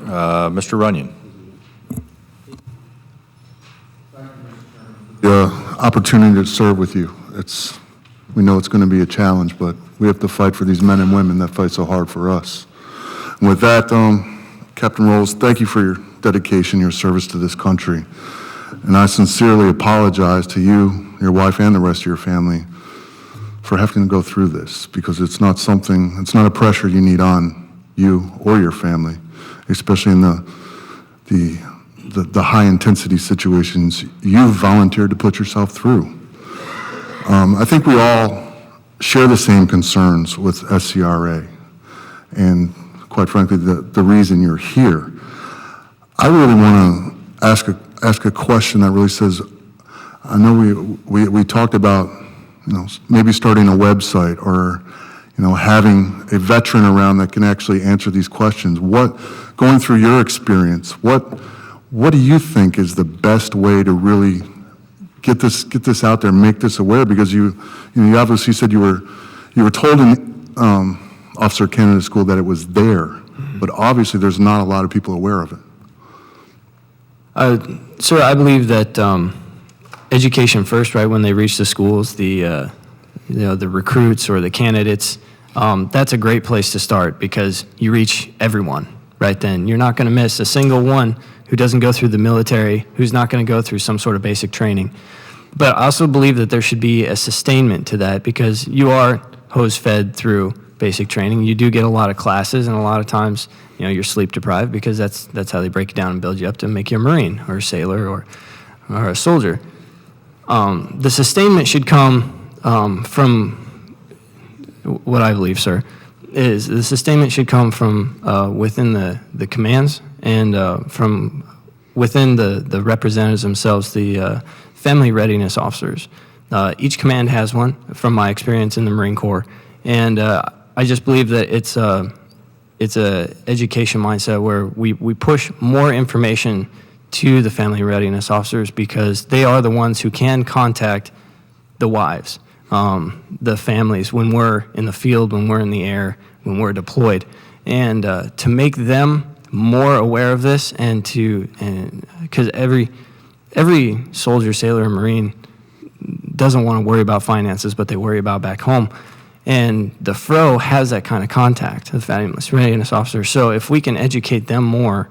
Mr. Runyan. The opportunity to serve with you. We know it's going to be a challenge, but we have to fight for these men and women that fight so hard for us. And with that, Captain Rowles, thank you for your dedication, your service to this country. And I sincerely apologize to you, your wife, and the rest of your family for having to go through this, because it's not a pressure you need on you or your family, especially in the high intensity situations you've volunteered to put yourself through. I think we all share the same concerns with SCRA, and quite frankly, the reason you're here. I really want to ask a question that really says, I know we talked about, maybe starting a website or, having a veteran around that can actually answer these questions. Going through your experience, what do you think is the best way to really get this out there, make this aware? Because you obviously said you were told in Officer Candidate School that it was there, but obviously there's not a lot of people aware of it. Sir, I believe that education first, right, when they reach the schools, the recruits or the candidates, that's a great place to start, because you reach everyone right then. You're not going to miss a single one who doesn't go through the military, who's not going to go through some sort of basic training. But I also believe that there should be a sustainment to that, because you are hose-fed through basic training. You do get a lot of classes, and a lot of times, you're sleep deprived, because that's how they break it down and build you up to make you a Marine or a sailor or a soldier. The sustainment should come from what I believe, sir, is the sustainment should come from within the commands and from within the representatives themselves, the family readiness officers. Each command has one, from my experience in the Marine Corps, and I just believe that it's a education mindset where we push more information to the family readiness officers, because they are the ones who can contact the wives, the families, when we're in the field, when we're in the air, when we're deployed, and to make them more aware of this, and because every soldier, sailor, and Marine doesn't want to worry about finances, but they worry about back home. And the FRO has that kind of contact, the family readiness officer. So if we can educate them more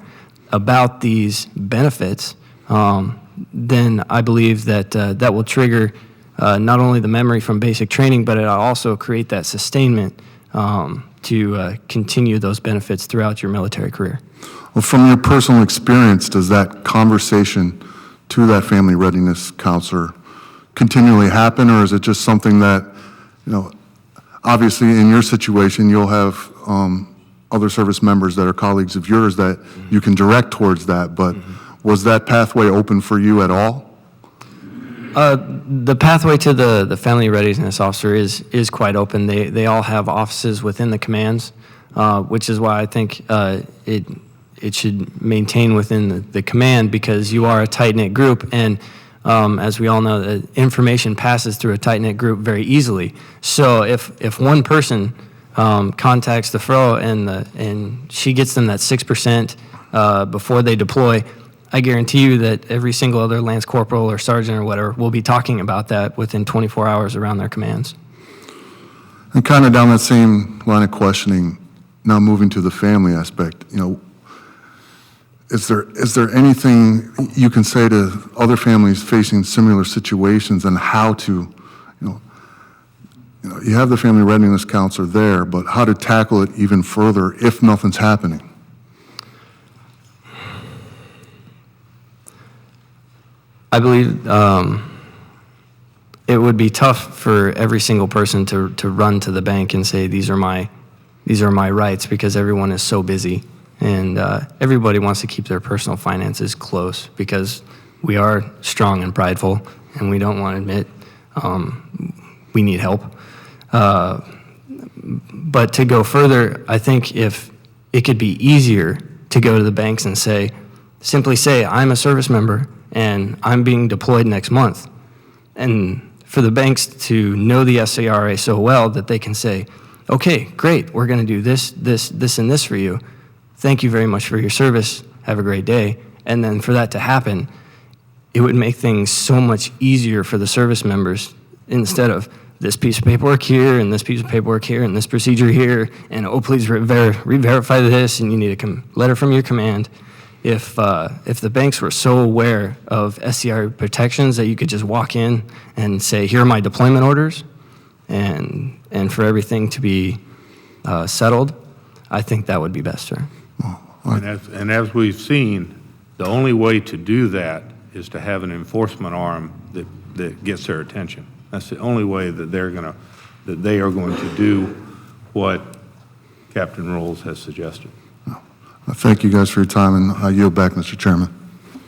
about these benefits, then I believe that that will trigger not only the memory from basic training, but it'll also create that sustainment to continue those benefits throughout your military career. Well, from your personal experience, does that conversation to that family readiness counselor continually happen, or is it just something that, obviously in your situation, you'll have other service members that are colleagues of yours that you can direct towards that, but was that pathway open for you at all? The pathway to the family readiness officer is quite open. They all have offices within the commands, which is why I think it should maintain within the command, because you are a tight-knit group, and as we all know, information passes through a tight-knit group very easily. So if one person contacts the FRO and she gets them that 6% before they deploy, I guarantee you that every single other Lance Corporal or Sergeant or whatever will be talking about that within 24 hours around their commands. And kind of down that same line of questioning, now moving to the family aspect, is there anything you can say to other families facing similar situations, and how to, you have the family readiness counselor there, but how to tackle it even further if nothing's happening? I believe it would be tough for every single person to run to the bank and say, these are my rights, because everyone is so busy. And everybody wants to keep their personal finances close, because we are strong and prideful, and we don't want to admit we need help. But to go further, I think if it could be easier to go to the banks and simply say, I'm a service member and I'm being deployed next month. And for the banks to know the SCRA so well that they can say, okay, great, we're going to do this, and this for you. thank you very much for your service, have a great day. And then for that to happen, it would make things so much easier for the service members instead of this piece of paperwork here and this piece of paperwork here and this procedure here, and oh, please re-verify this, and you need a letter from your command. If the banks were so aware of SCRA protections that you could just walk in and say, here are my deployment orders, and for everything to be settled, I think that would be best, sir. And as we've seen, the only way to do that is to have an enforcement arm that gets their attention. That's the only way that they are going to do what Captain Rowles has suggested. Thank you guys for your time, and I yield back, Mr. Chairman.